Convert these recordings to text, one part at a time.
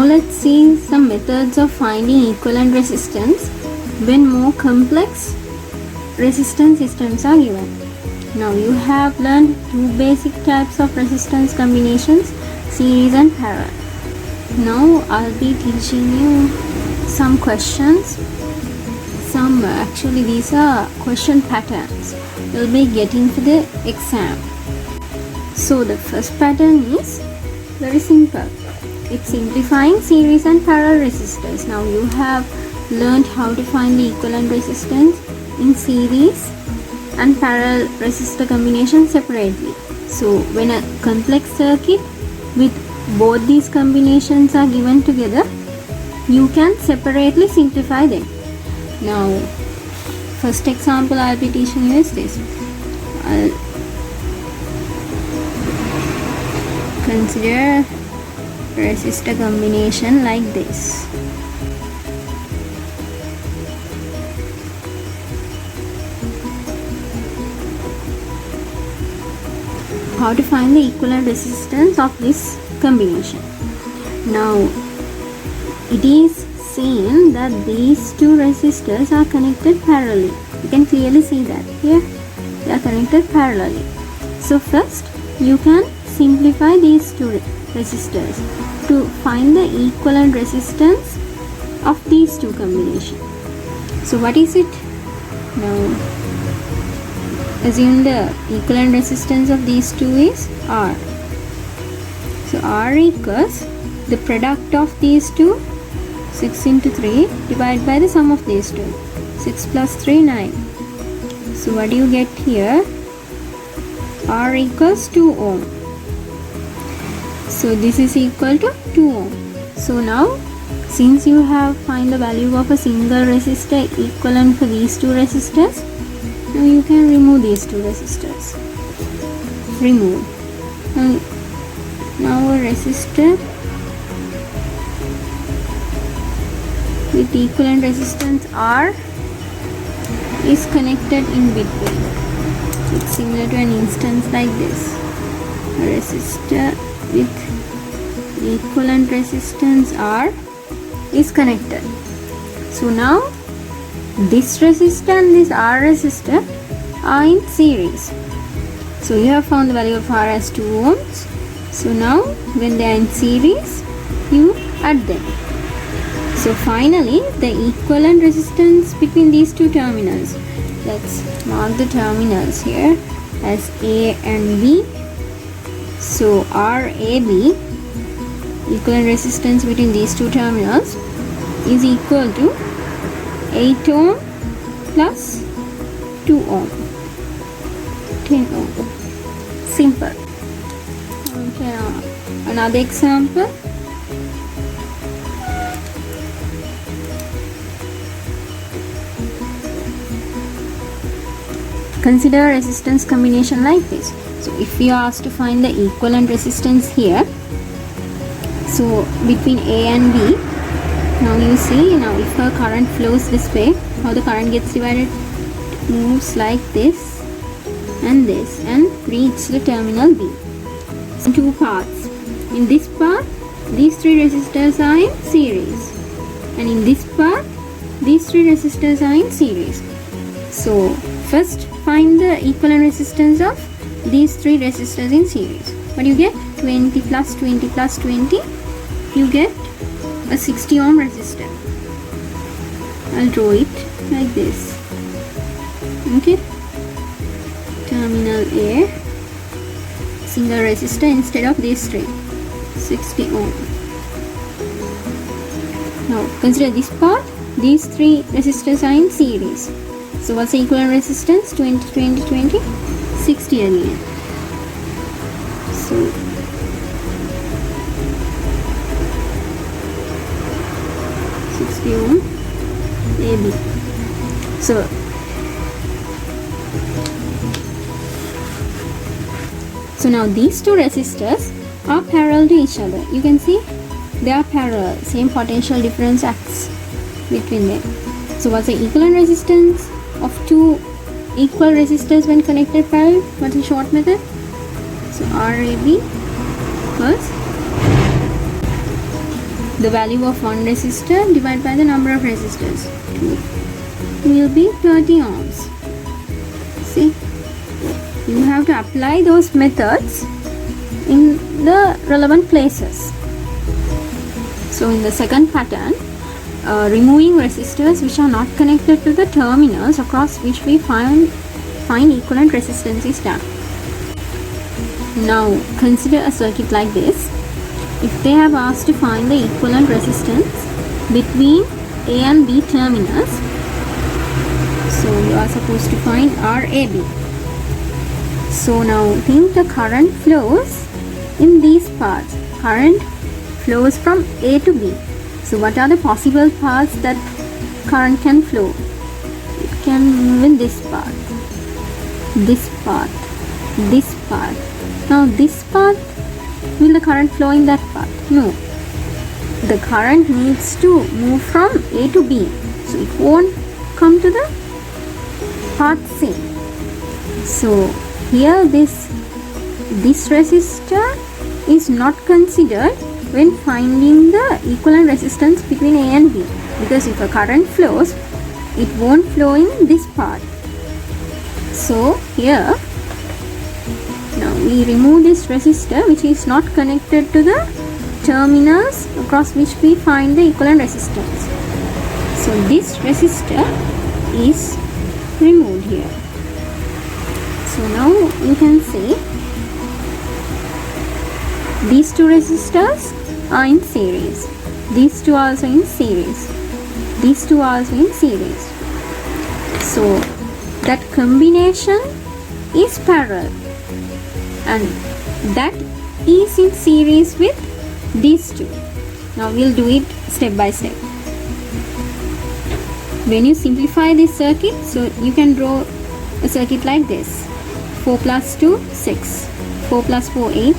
let's see some methods of finding equivalent resistance when more complex resistance systems are given. Now you have learned two basic types of resistance combinations, series and parallel. Now I'll be teaching you some questions. Actually these are question patterns you'll be getting for the exam. So the first pattern is very simple. It's simplifying series and parallel resistors. Now you have learned how to find the equivalent resistance in series and parallel resistor combination separately. So when a complex circuit with both these combinations are given together, you can separately simplify them. Now first example I'll be teaching you is this. I'll consider resistor combination like this. How to find the equivalent resistance of this combination. Now it is seen that these two resistors are connected parallelly. You can clearly see that here they are connected parallelly. So first you can simplify these two resistors to find the equivalent resistance of these two combinations. So what is it? Now assume the equivalent resistance of these two is R. So R equals the product of these two, 6 into 3 divided by the sum of these two, 6 plus 3, 9. So what do you get here? R equals 2 ohm. So this is equal to 2 ohm. So now since you have find the value of a single resistor equivalent for these two resistors, now you can remove these two resistors. Remove. Now a resistor with equivalent resistance R is connected in between. It's similar to an instance like this. A resistor with equivalent resistance R is connected. So now this resistor and this R resistor are in series. So you have found the value of R as 2 ohms. So now when they are in series, you add them. So finally the equivalent resistance between these two terminals, let's mark the terminals here as A and B. So RAB, equivalent resistance between these two terminals, is equal to 8 ohm plus 2 ohm, 10 ohm. Simple. Okay, now another example. Consider a resistance combination like this. So if we are asked to find the equivalent resistance here, so between A and B, now you see, now if a current flows this way, how the current gets divided, it moves like this and this and reach the terminal B. So two paths. In this path, these three resistors are in series, and in this path, these three resistors are in series. So first find the equivalent resistance of these three resistors in series. What do you get? 20 plus 20 plus 20, you get a 60 ohm resistor. I'll draw it like this. Okay, terminal A, single resistor instead of these three, 60 ohm. Now consider this part, these three resistors are in series. So what's the equivalent resistance? 20, 20, 20, 60 again. So ohm AB. So now these two resistors are parallel to each other. You can see they are parallel. Same potential difference acts between them. So what's the equivalent resistance of two equal resistors when connected parallel? What's the short method? So RAB equals the value of one resistor divided by the number of resistors. 2 will be 30 ohms. See, you have to apply those methods in the relevant places. So in the second pattern, removing resistors which are not connected to the terminals across which we find equivalent resistance is done. Now consider a circuit like this. If they have asked to find the equivalent resistance between A and B terminals, so you are supposed to find RAB. So now think the current flows in these paths. Current flows from A to B. So what are the possible paths that current can flow? It can move in this path, this path, this path. Now this path, will the current flow in that path? No. The current needs to move from A to B. So it won't come to the path C. So here this resistor is not considered when finding the equivalent resistance between A and B, because if a current flows, it won't flow in this path. So here, now we remove this resistor which is not connected to the terminals across which we find the equivalent resistance. So this resistor is removed here. So now you can see these two resistors are in series. These two are also in series. These two are also in series. So that combination is parallel, and that is in series with these two. Now we'll do it step by step. When you simplify this circuit, so you can draw a circuit like this. 4 plus 2, 6. 4 plus 4, 8.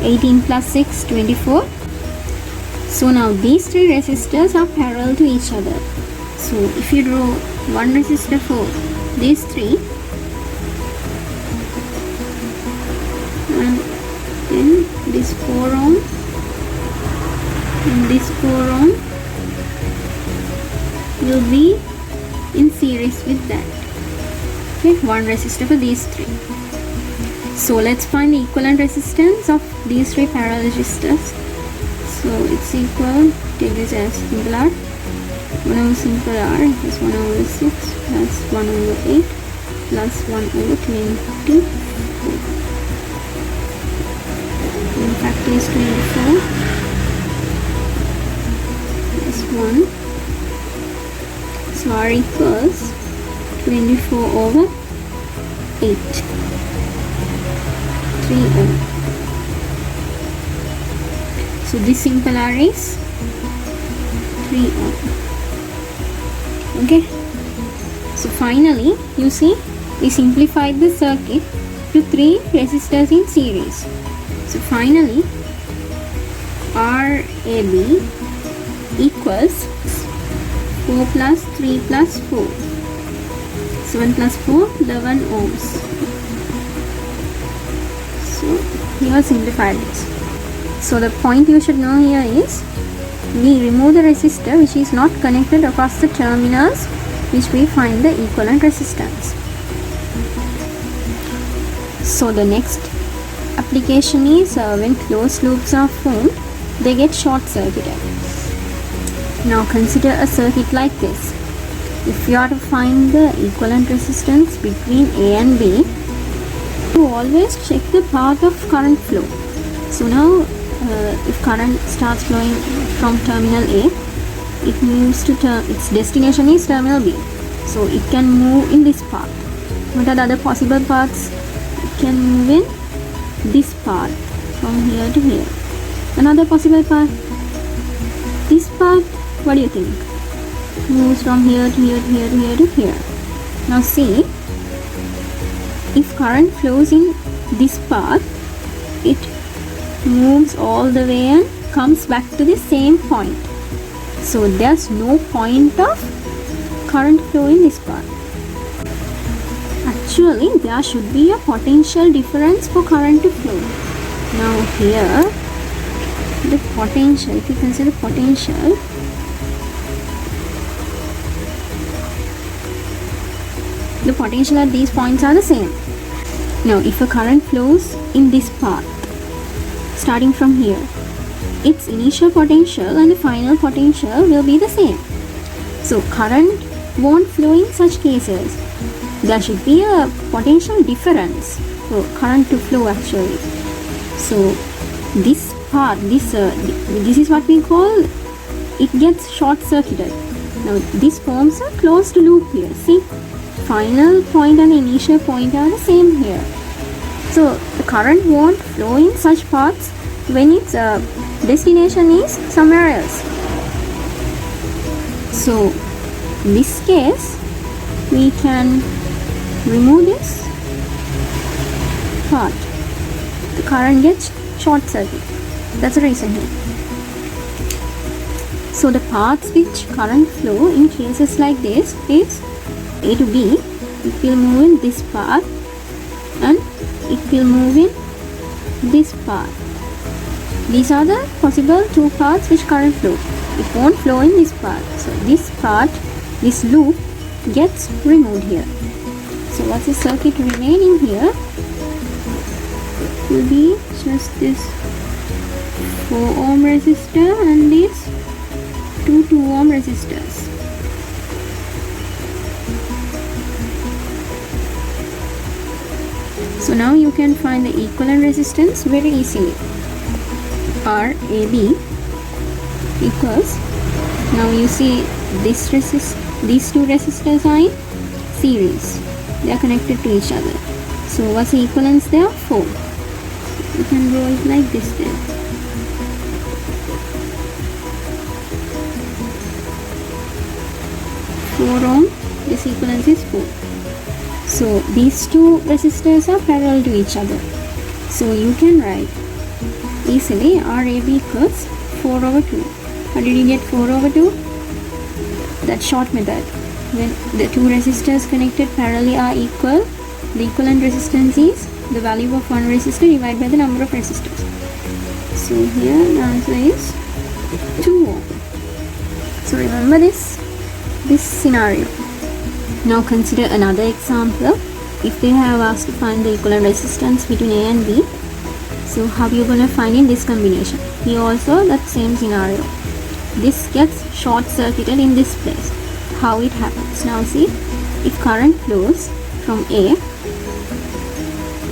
18 plus 6, 24. So now these three resistors are parallel to each other. So if you draw one resistor for these three, and then this 4 ohm and this 4 ohm will be in series with that. Okay, one resistor for these three. So let's find the equivalent resistance of these three parallel resistors. So it's equal, take this as simple R. 1 over simple R is 1 over 6 plus 1 over 8 plus 1 over 24. In fact is 24 plus 1. So R equals 24 over 8. 3 ohm. So this simple R is 3 ohm. Okay. So finally, you see, we simplified the circuit to 3 resistors in series. So finally, RAB equals 4 plus 3 plus 4. 7 plus 4, 11 ohms. So here simplified this. So the point you should know here is, we remove the resistor which is not connected across the terminals which we find the equivalent resistance. So the next application is when closed loops are formed, they get short circuited. Now consider a circuit like this. If you are to find the equivalent resistance between A and B, you always check the path of current flow. So now if current starts flowing from terminal A, it moves to its destination is terminal B. So it can move in this path. What are the other possible paths? It can move in this path from here to here. Another possible path, this path, what do you think? Moves from here to here to here to here to here. Now see, if current flows in this path, it moves all the way and comes back to the same point. So there's no point of current flow in this path. Actually, there should be a potential difference for current to flow. Now here, the potential, if you consider potential, the potential at these points are the same. Now if a current flows in this path starting from here, its initial potential and the final potential will be the same. So current won't flow in such cases. There should be a potential difference for current to flow actually. So this part, this is what we call, it gets short circuited. Now this forms a closed loop here. See, final point and initial point are the same here. So the current won't flow in such paths when its destination is somewhere else. So in this case we can remove this part. The current gets short circuit. That's the reason here. So the paths which current flow in cases like this is A to B. It will move in this path and it will move in this path. These are the possible two paths which current flow. It won't flow in this path. So this part, this loop gets removed here. So what's the circuit remaining here? Will be just this 4 ohm resistor and these two 2 ohm resistors. So now you can find the equivalent resistance very easily. RAB equals, now you see these two resistors are in series. They are connected to each other. So what's the equivalence there? 4. You can draw it like this then. 4 ohm, this equivalence is 4. So these two resistors are parallel to each other. So you can write easily RAB equals 4 over 2. How did you get 4 over 2? That short method. When the two resistors connected parallelly are equal, the equivalent resistance is the value of one resistor divided by the number of resistors. So here the answer is 2 ohm. So remember this scenario. Now consider another example. If they have asked to find the equivalent resistance between A and B, so how you gonna find in this combination? Here also that same scenario. This gets short circuited in this place. How it happens? Now see, if current flows from A,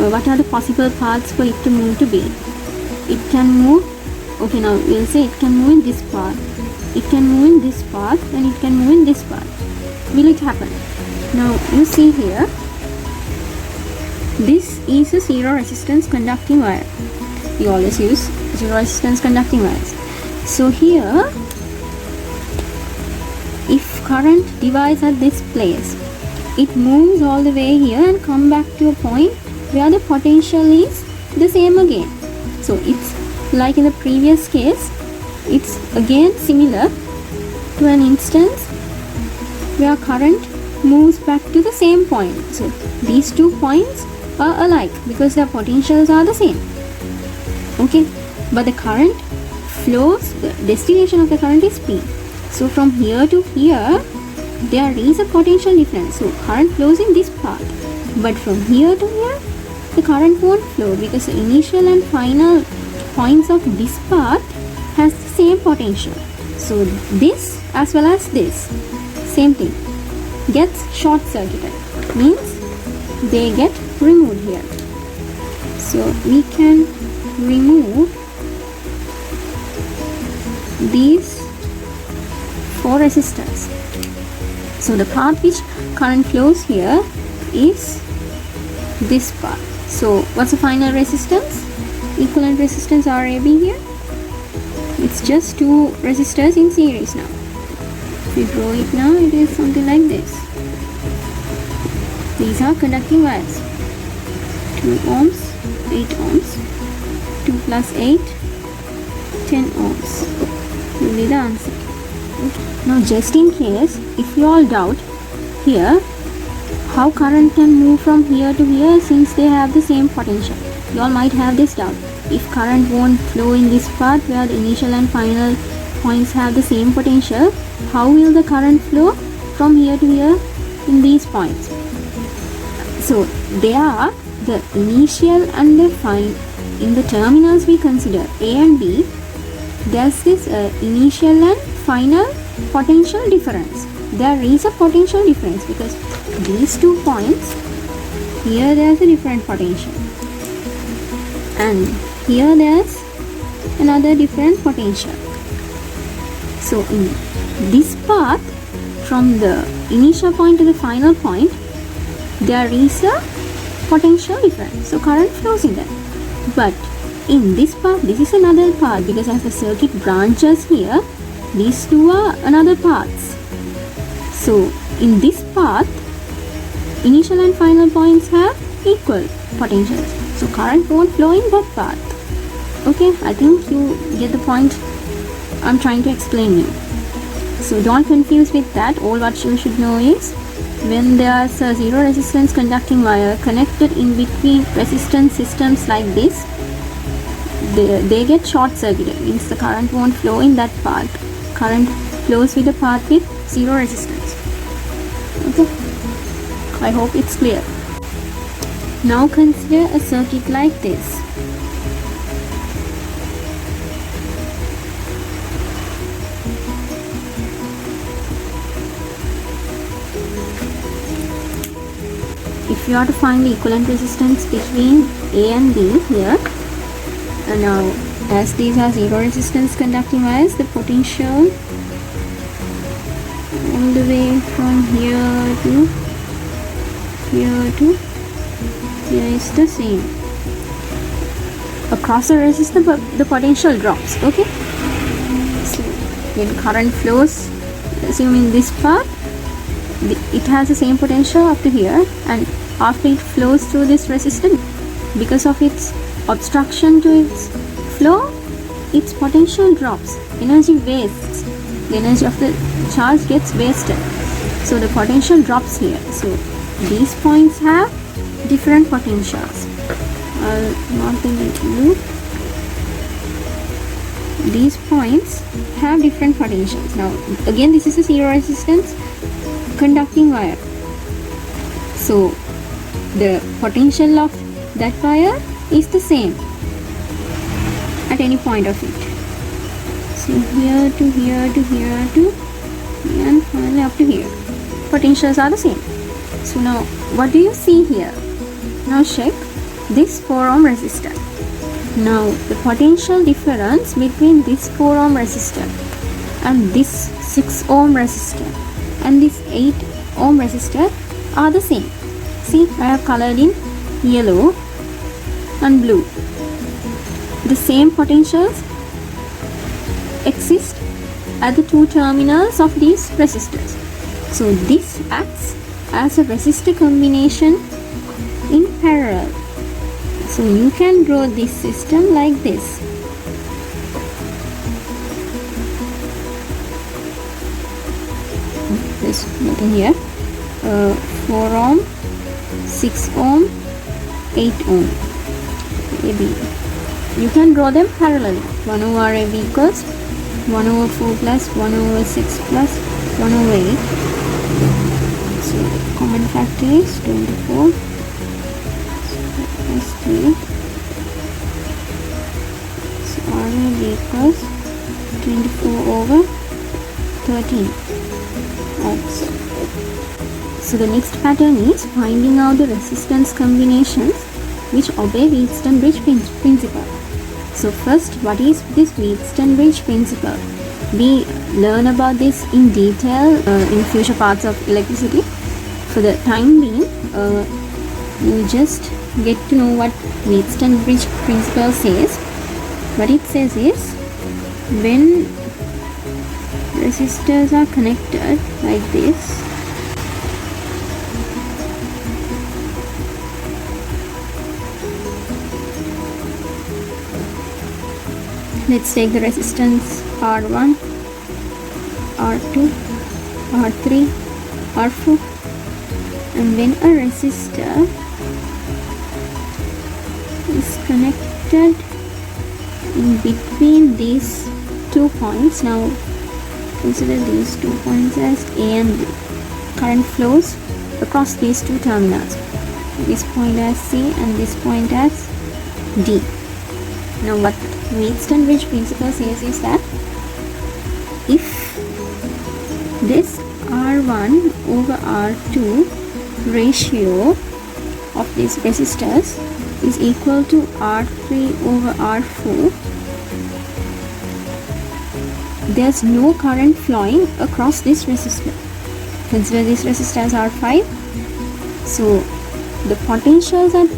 what are the possible paths for it to move to B? It can move, okay, now we'll say it can move in this path. It can move in this path and it can move in this path. Will it happen? Now you see here, this is a zero resistance conducting wire. We always use zero resistance conducting wires. So here, if current divides at this place, it moves all the way here and come back to a point where the potential is the same again. So it's like in the previous case, it's again similar to an instance where current moves back to the same point. So these 2 points are alike because their potentials are the same. Okay, but the current flows, the destination of the current is P. So from here to here, there is a potential difference. So current flows in this path. But from here to here, the current won't flow because the initial and final points of this path has the same potential. So this as well as this, same thing, gets short circuited. Means they get removed here. So we can remove these 4 resistors. So the path which current flows here is this path. So what's the final resistance? Equivalent resistance RAB here. It's just 2 resistors in series now. If we draw it now, it is something like this. These are conducting wires. 2 ohms, 8 ohms. 2 plus 8, 10 ohms will be the answer. Now just in case, if you all doubt, here how current can move from here to here since they have the same potential. You all might have this doubt. If current won't flow in this path where the initial and final points have the same potential, how will the current flow from here to here in these points? So they are the initial and the final. In the terminals we consider A and B, there's this initial and final potential difference. There is a potential difference because these 2 points, here there's a different potential and here there's another different potential. So in this path, from the initial point to the final point, there is a potential difference. So current flows in that. But in this path, this is another path because as the circuit branches here, these two are another paths. So in this path, initial and final points have equal potentials. So current won't flow in that path. Okay, I think you get the point I'm trying to explain you. So don't confuse with that. All what you should know is when there's a zero resistance conducting wire connected in between resistance systems like this, they get short circuited, means the current won't flow in that path. Current flows with the path with zero resistance. Okay, I hope it's clear. Now consider a circuit like this. If you are to find the equivalent resistance between A and B here, and now as these are zero resistance conducting wires, the potential all the way from here to here is the same. Across the resistor the potential drops. Okay, so when current flows, assuming this path, it has the same potential up to here, and after it flows through this resistor, because of its obstruction to its flow, its potential drops, energy wastes, the energy of the charge gets wasted, so the potential drops here. So these points have different potentials. I'll mark them in blue. These points have different potentials. Now again, this is a zero resistance conducting wire, so the potential of that wire is the same at any point of it. So here to here to here to here and finally up to here, potentials are the same. So now what do you see here? Now check this 4 ohm resistor. Now the potential difference between this 4 ohm resistor and this 6 ohm resistor and this 8 ohm resistor are the same. See, I have colored in yellow and blue. The same potentials exist at the 2 terminals of these resistors. So this acts as a resistor combination in parallel. So you can draw this system like this. There's nothing here. 4 ohm, 6 ohm, 8 ohm AB. You can draw them parallelly. 1 over AB equals 1 over 4 plus 1 over 6 plus 1 over 8. So the common factor is 24 plus 3. So RAB equals 24 over 13 ohms. So the next pattern is finding out the resistance combinations which obey Wheatstone-Bridge principle. So first, what is this Wheatstone-Bridge principle? We learn about this in detail in future parts of electricity. For the time being, you just get to know what Wheatstone-Bridge principle says. What it says is, when resistors are connected like this, let's take the resistance R1, R2, R3, R4 And when a resistor is connected in between these 2 points, now consider these 2 points as A and B. Current flows across these 2 terminals, this point as C and this point as D. Now what Wheatstone-Bridge principle says is that if this R1 over R2 ratio of these resistors is equal to R3 over R4, there's no current flowing across this resistor. Consider this resistor as R5. So the potentials at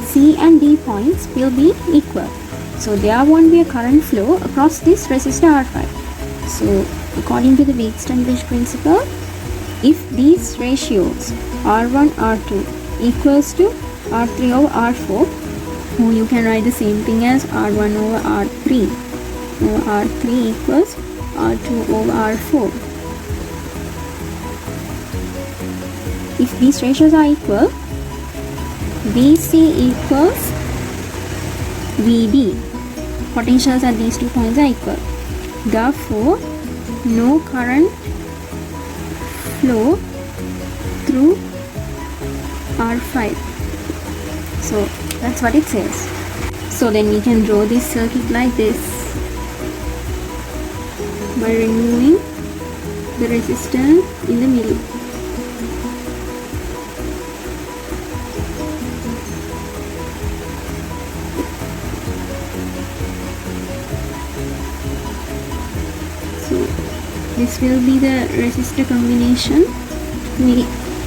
C and D points will be equal. So there won't be a current flow across this resistor R5. So according to the Wheatstone-Bridge principle, if these ratios R1, R2 equals to R3 over R4, or you can write the same thing as R1 over R3, or R3 equals R2 over R4. If these ratios are equal, VC equals VD. Potentials at these 2 points are equal. Therefore, no current flow through R5. So that's what it says. So then we can draw this circuit like this by removing the resistor in the middle. This will be the resistor combination we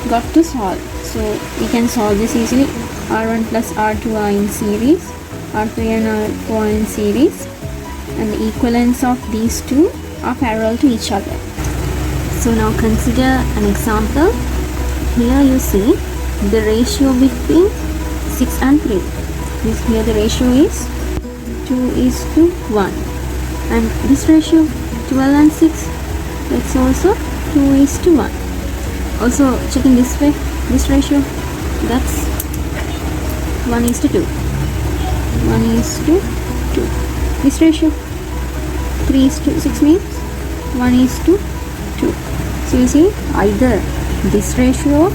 got to solve. So we can solve this easily. R1 plus R2 are in series, R3 and R4 are in series, and the equivalents of these two are parallel to each other. So now consider an example. Here you see the ratio between 6 and 3. Here the ratio is 2:1, and this ratio 12 and 6, that's also 2:1. Also checking this way, this ratio, that's 1:2. 1:2. This ratio 3:6 means 1:2. So you see, either this ratio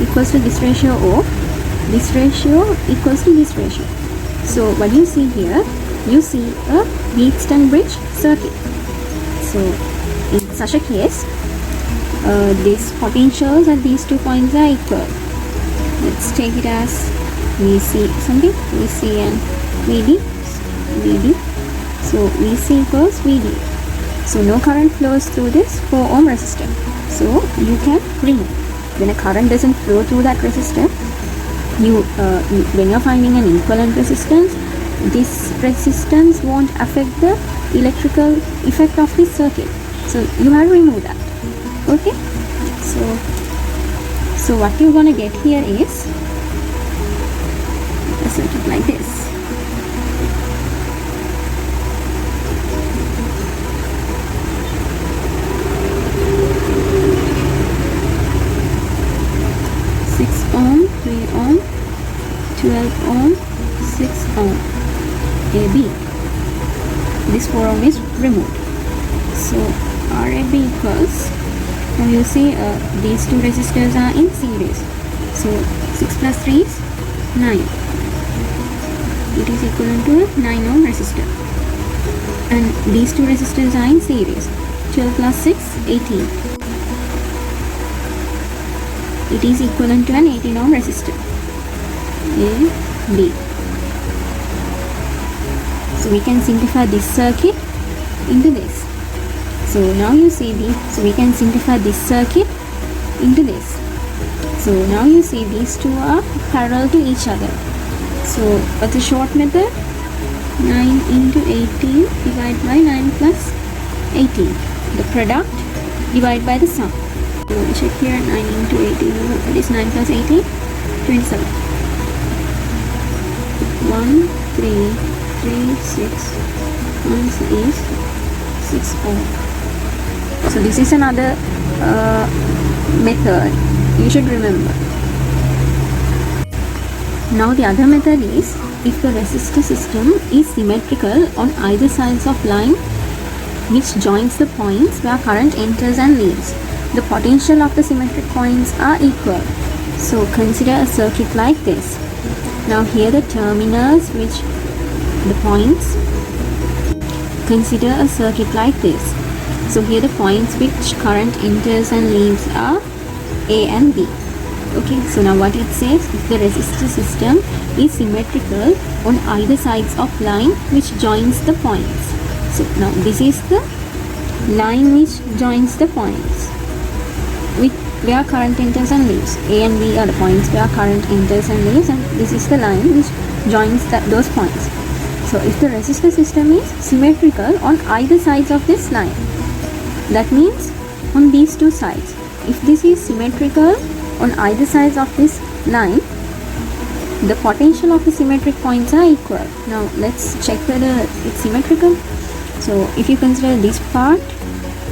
equals to this ratio or this ratio equals to this ratio. So what you see here, you see a Wheatstone-Bridge circuit. So in such a case, these potentials at these 2 points are equal. Let's take it as VC something, VC and VD. So VC equals VD. So no current flows through this 4 ohm resistor. So you can remove. When a current doesn't flow through that resistor, when you're finding an equivalent resistance, this resistance won't affect the electrical effect of this circuit. So you have to remove that. Okay? So what you're gonna get here is a circuit like this. Ohm, 3 ohm, 12 ohm, 6 ohm, AB. This 4 ohm is removed. So RAB equals, now you see these two resistors are in series. So 6 plus 3 is 9. It is equivalent to a 9 ohm resistor. And these two resistors are in series. 12 plus 6, 18. It is equivalent to an 18 ohm resistor. AB. So we can simplify this circuit into this. So now you see so we can simplify this circuit into this. So now you see these two are parallel to each other. So what's the short method? 9 into 18 divided by 9 plus 18. The product divided by the sum. So check here, 9 into 18, that is 9 plus 18, 27. 1, 3, 3, 6, answer is 6 ohm. So this is another method you should remember. Now the other method is, if the resistor system is symmetrical on either sides of line which joins the points where current enters and leaves, the potential of the symmetric points are equal. So consider a circuit like this. Now here the terminals which the points, consider a circuit like this. So here the points which current enters and leaves are A and B. Okay, so now what it says, if the resistor system is symmetrical on either sides of line which joins the points. So now this is the line which joins the points with where current enters and leaves. A and B are the points where current enters and leaves, and this is the line which joins those points. So if the resistor system is symmetrical on either sides of this line, that means on these two sides. If this is symmetrical on either sides of this line, the potential of the symmetric points are equal. Now let's check whether it's symmetrical. So if you consider this part,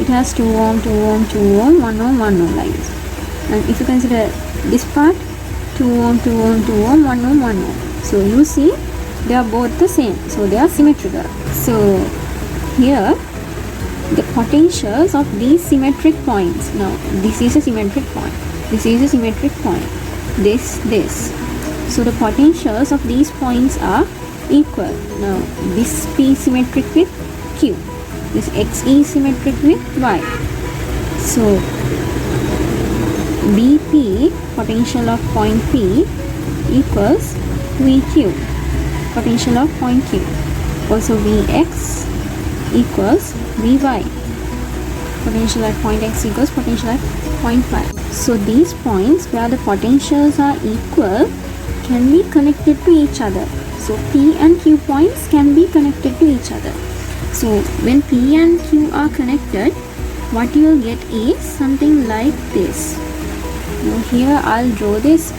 it has 2 ohm, 2 ohm, 2 ohm, 1 ohm, 1 ohm like this. And if you consider this part, 2 ohm, 2 ohm, 2 ohm, 1 ohm, 1 ohm. So you see they are both the same. So they are symmetrical. So here the potentials of these symmetric points. Now this is a symmetric point. This is a symmetric point. This. So the potentials of these points are equal. Now this P is symmetric with Q. This X is symmetric with Y. So BP, potential of point P, equals VQ, potential of point Q. Also Vx equals Vy, potential at point X equals potential at point Y. So these points where the potentials are equal can be connected to each other. So P and Q points can be connected to each other. So when P and Q are connected, what you will get is something like this. Now here I'll draw this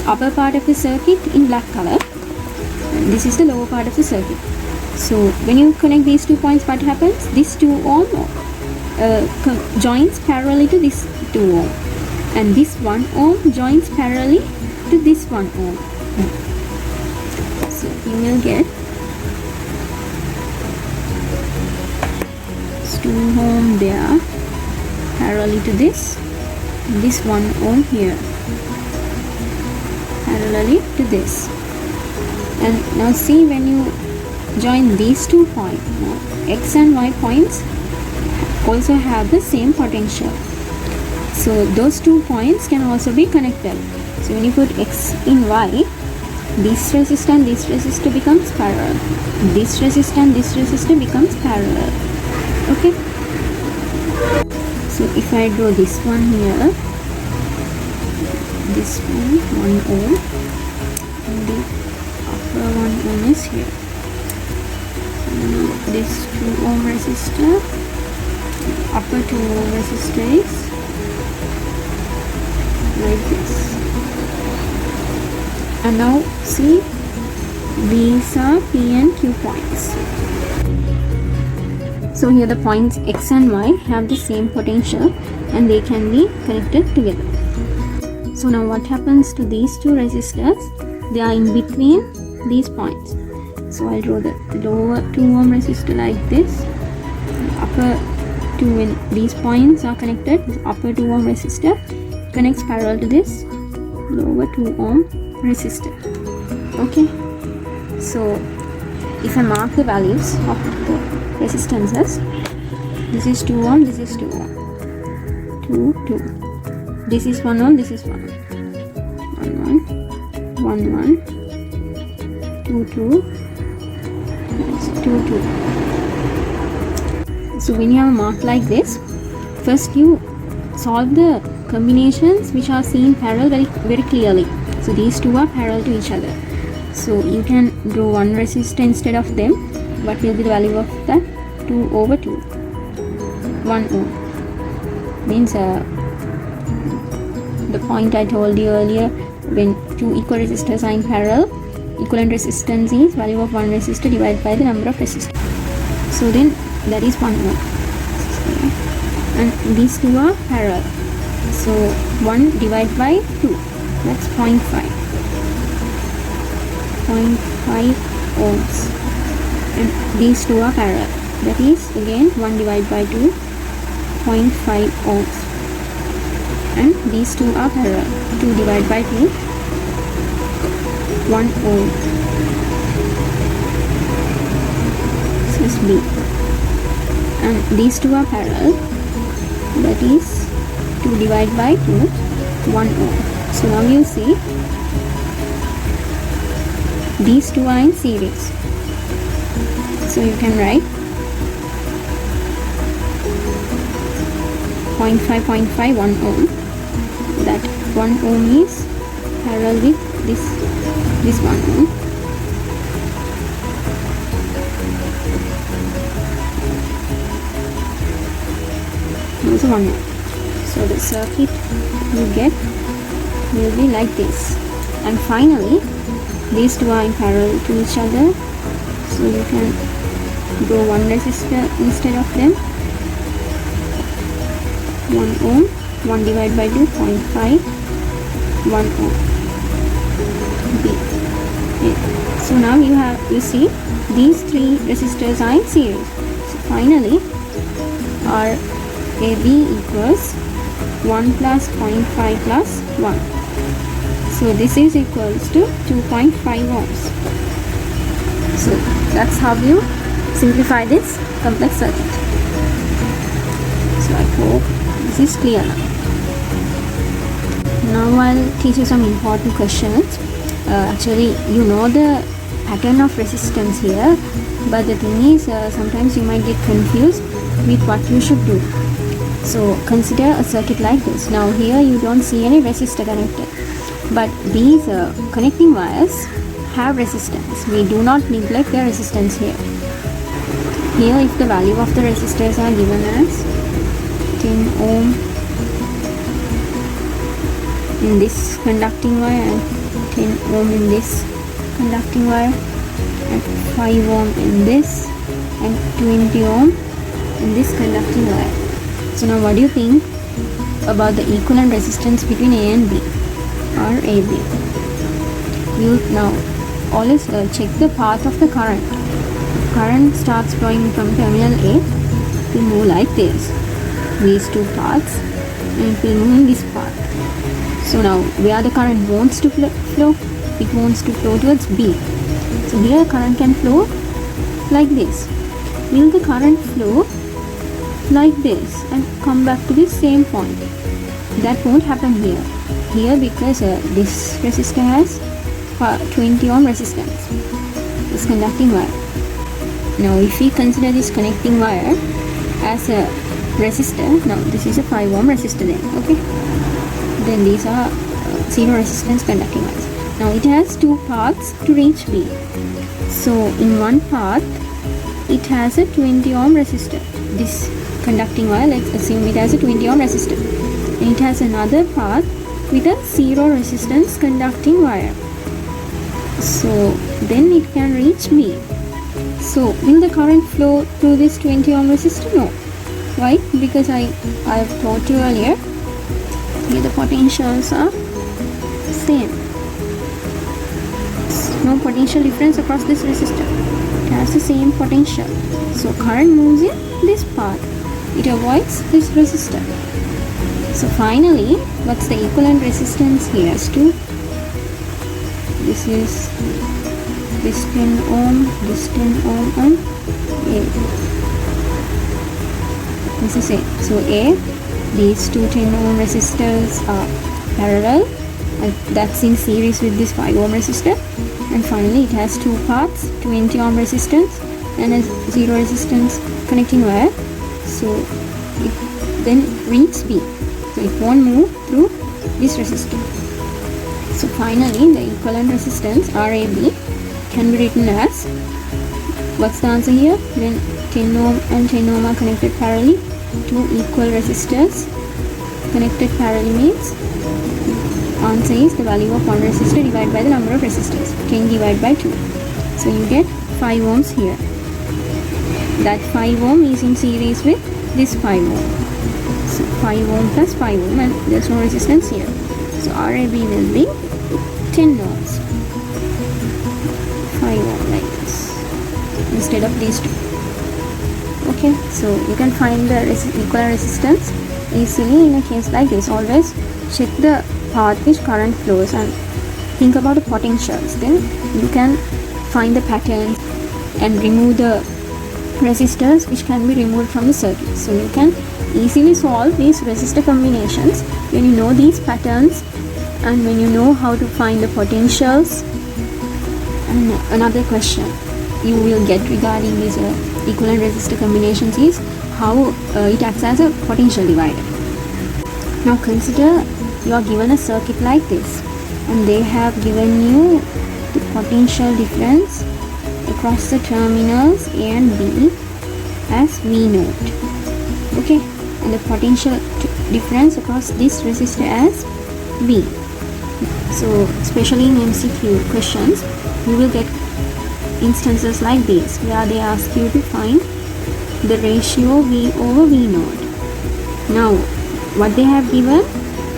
upper part of the circuit in black color, and this is the lower part of the circuit. So when you connect these 2 points, what happens? This 2 ohm joins parallelly to this 2 ohm, and this 1 ohm joins parallelly to this 1 ohm. So you will get 2 ohm there parallel to this 1 ohm here parallelly to this. And now see, when you join these 2 points, now X and Y points also have the same potential. So those 2 points can also be connected. So when you put X in Y, this resistor and this resistor becomes parallel. This resistor and this resistor becomes parallel. Okay. So if I draw this one here, this one 1 ohm, and the upper 1 ohm is here. And this 2 ohm resistor, upper 2 ohm resistor is like this. And now see, these are P and Q points. So here the points X and Y have the same potential and they can be connected together. So now what happens to these 2 resistors? They are in between these points. So I'll draw the lower 2 ohm resistor like this. Upper 2, when these points are connected, this upper 2 ohm resistor connects parallel to this lower 2 ohm resistor. Okay. So if I mark the values of the resistances, this is 2 ohm, this is 2 ohm, 2, 2, this is 1 ohm, this is 1 ohm, 1, 1, 1, 2, 2, 2, 2. So when you have a mark like this, first you solve the combinations which are seen parallel very clearly. So these 2 are parallel to each other. So you can draw one resistor instead of them. What will be the value of that? 2 over 2. 1 ohm. Means the point I told you earlier, when 2 equal resistors are in parallel, equivalent resistance is value of one resistor divided by the number of resistors. So then that is 1 ohm. And these 2 are parallel. So 1 divided by 2. That's 0.5. 0.5 ohms, and these two are parallel. That is again 1 divided by 2, 0.5 ohms, and these two are parallel. 2 divided by 2, 1 ohm. This is B, and these two are parallel. That is 2 divided by 2, 1 ohm. So now you see these two are in series. So you can write 0.5, 0.5, 1 ohm. That 1 ohm is parallel with this 1 ohm. Also 1 ohm. So the circuit you get will be like this. And finally, these two are in parallel to each other. So you can draw one resistor instead of them. 1 ohm, 1 divided by 2, 0.5, 1 ohm. B. Okay. So now you see these three resistors are in series. So finally, RAB equals 1 plus 0.5 plus 1. So this is equals to 2.5 ohms. So that's how you simplify this complex circuit. So I hope this is clear now. Now I'll teach you some important questions. Actually, you know the pattern of resistance here, but the thing is sometimes you might get confused with what you should do. So consider a circuit like this. Now here you don't see any resistor connected, but these connecting wires have resistance. We do not neglect the resistance here. Here if the value of the resistors are given as 10 ohm in this conducting wire, and 10 ohm in this conducting wire, and 5 ohm in this, and 20 ohm in this conducting wire. So now what do you think about the equivalent resistance between A and B, or AB? You now always check the path of the current. Current starts flowing from terminal A, it will move like this, these two paths, and it will move in this path. So now where the current wants to flow, it wants to flow towards B. So here current can flow like this. Will the current flow like this and come back to the same point? That won't happen here. Here because this resistor has 20 ohm resistance, this conducting wire. Now if we consider this connecting wire as a resistor, now this is a 5 ohm resistor then, okay? Then these are zero resistance conducting wires. Now it has two paths to reach B. So in one path it has a 20 ohm resistor. This conducting wire, let's assume it has a 20 ohm resistor. And it has another path with a zero resistance conducting wire. So then it can reach B. So will the current flow through this 20 ohm resistor? No. Why? Because I have taught you earlier, here the potentials are same. No potential difference across this resistor. It has the same potential. So current moves in this path. It avoids this resistor. So finally, what's the equivalent resistance here? Is to this is this 10 ohm, this 10 ohm, and A. This is A. So A, these two 10 ohm resistors are parallel, and that's in series with this 5 ohm resistor. And finally it has two paths, 20 ohm resistance and a zero resistance connecting wire. So it then reaches B. So it won't move through this resistor. So finally the equivalent resistance RAB can be written as, what's the answer here? When 10 ohm and 10 ohm are connected parallelly, two equal resistors connected parallelly means answer is the value of one resistor divided by the number of resistors, 10 divided by 2. So you get 5 ohms here. That 5 ohm is in series with this 5 ohm. So 5 ohm plus 5 ohm, and there's no resistance here. So RAB will be 10 ohms. 5 ohm like this instead of these two. Okay, so you can find the equivalent resistance easily in a case like this. Always check the path which current flows and think about the potentials. Then you can find the patterns and remove the resistors which can be removed from the circuit. So you can easily solve these resistor combinations when you know these patterns and when you know how to find the potentials. And another question you will get regarding these equivalent resistor combinations is how it acts as a potential divider. Now consider you are given a circuit like this and they have given you the potential difference across the terminals A and B as V naught. Okay, and the potential difference across this resistor as V. So especially in MCQ questions you will get instances like this where they ask you to find the ratio V over V naught. Now what they have given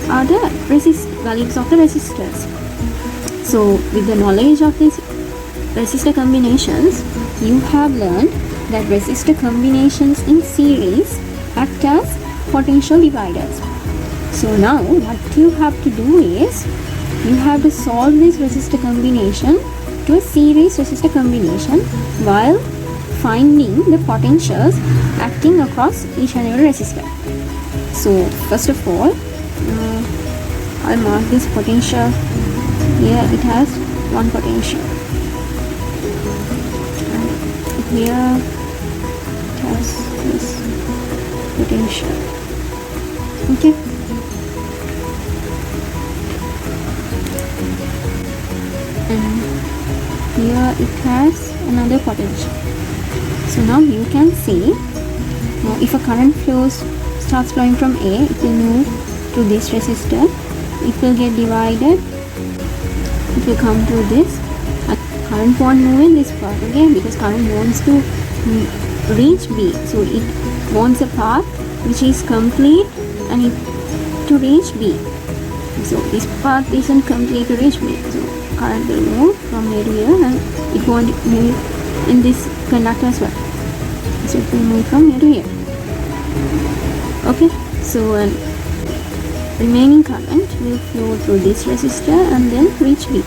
are the values of the resistors. So with the knowledge of these resistor combinations, you have learned that resistor combinations in series act as potential dividers. So now what you have to do is you have to solve this resistor combination to a series resistor combination while finding the potentials acting across each and every resistor. So first of all, I'll mark this potential. Here it has one potential and here it has this potential. Okay, and here it has another potential. So now you can see, now if a current starts flowing from A, it will move to this resistor, it will get divided, it will come to this, and current won't move in this part again because current wants to reach B. So it wants a path which is complete and it to reach B. So this path isn't complete to reach B. So current will move from here to here and it won't move in this conductor as well. So it will move from here to here. Okay, so remaining current will flow through this resistor and then reach B.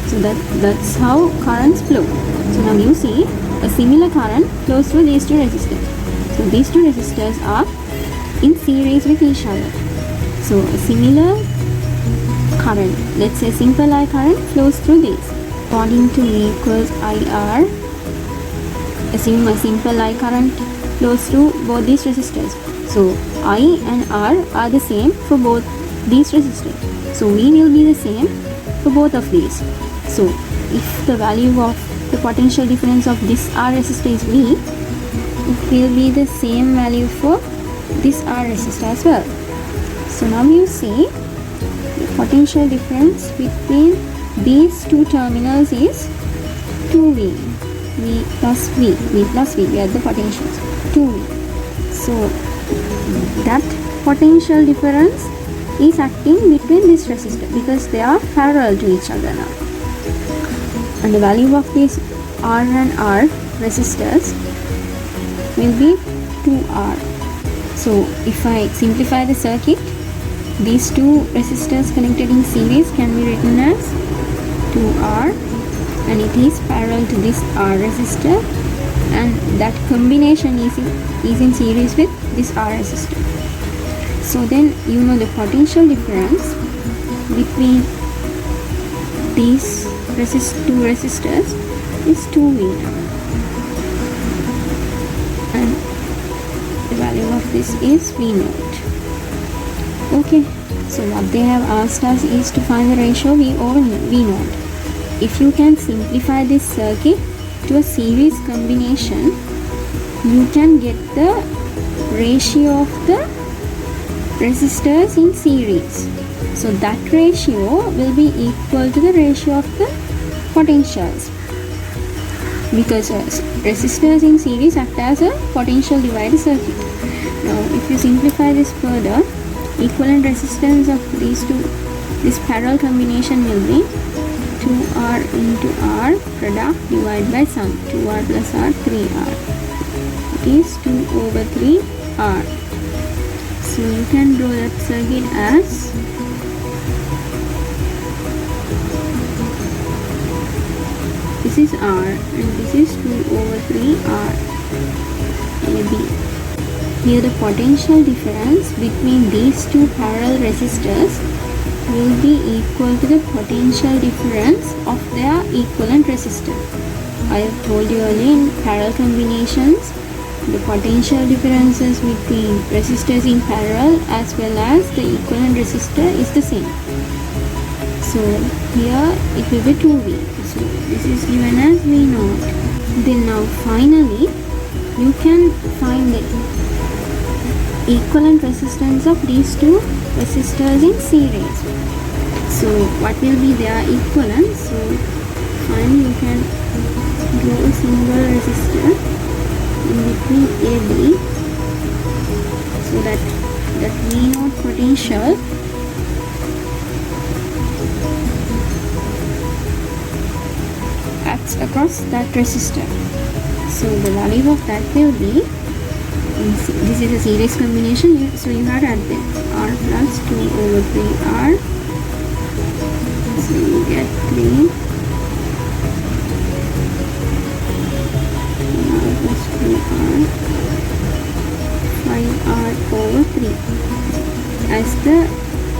So that's how currents flow. So now you see a similar current flows through these two resistors. So these two resistors are in series with each other. So a similar current, let's say simple I current, flows through these. According to E equals IR, assume a simple I current flows through both these resistors. So I and R are the same for both these resistors. So V will be the same for both of these. So if the value of the potential difference of this R resistor is V, it will be the same value for this R resistor as well. So now you see the potential difference between these two terminals is 2V. V plus V. V plus V. We have the potentials. 2V. So that potential difference is acting between this resistor because they are parallel to each other now. And the value of these R and R resistors will be 2R. So if I simplify the circuit, these two resistors connected in series can be written as 2R and it is parallel to this R resistor and that combination is in series with this R resistor. So then you know the potential difference between these two resistors is 2V and the value of this is V naught. Okay, so what they have asked us is to find the ratio V over V naught. If you can simplify this circuit to a series combination, you can get the ratio of the resistors in series. So that ratio will be equal to the ratio of the potentials because resistors in series act as a potential divider circuit. Now if you simplify this further, equivalent resistance of these two, this parallel combination will be 2r into r, product, divide by sum. 2r plus r, 3r. It is 2 over 3r. So you can draw that circuit as this is r and this is 2 over 3r. AB. Here the potential difference between these two parallel resistors will be equal to the potential difference of their equivalent resistor. I have told you earlier, in parallel combinations, the potential differences between resistors in parallel as well as the equivalent resistor is the same. So here it will be 2V. So this is given as V0. Then now finally you can find the equivalent resistance of these two resistors in series. So what will be their equivalence? So finally you can draw a single resistor in between AB, so that V0 potential acts across that resistor. So the value of that will be, this is a series combination, so you have to add them, r plus 2 over 3r, so you get 3, r plus 2r, 5r over 3 as the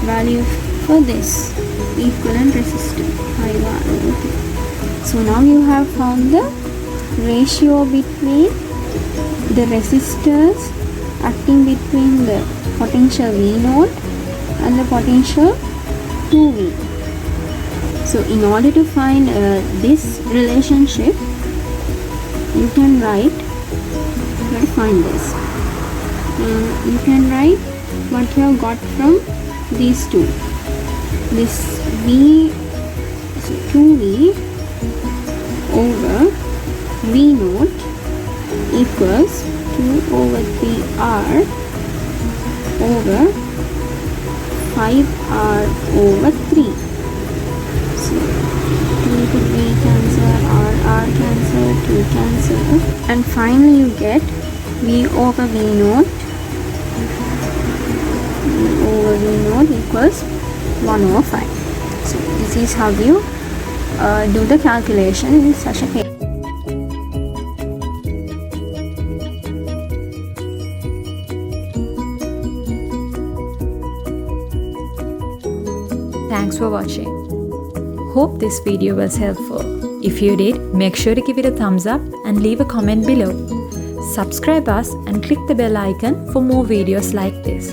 value for this equivalent resistor, 5r over 3. So now you have found the ratio between the resistors acting between the potential V0 and the potential 2V. So in order to find this relationship, you can write, let's find this. You can write what you have got from these two. This V, so 2V over V0 equals 2 over 3r over 5r over 3. So 2 to 3 cancel, r cancel, 2 cancel, and finally you get V over V0 equals 1 over 5. So this is how you do the calculation in such a case. Thanks for watching. Hope this video was helpful. If you did, make sure to give it a thumbs up and leave a comment below. Subscribe us and click the bell icon for more videos like this.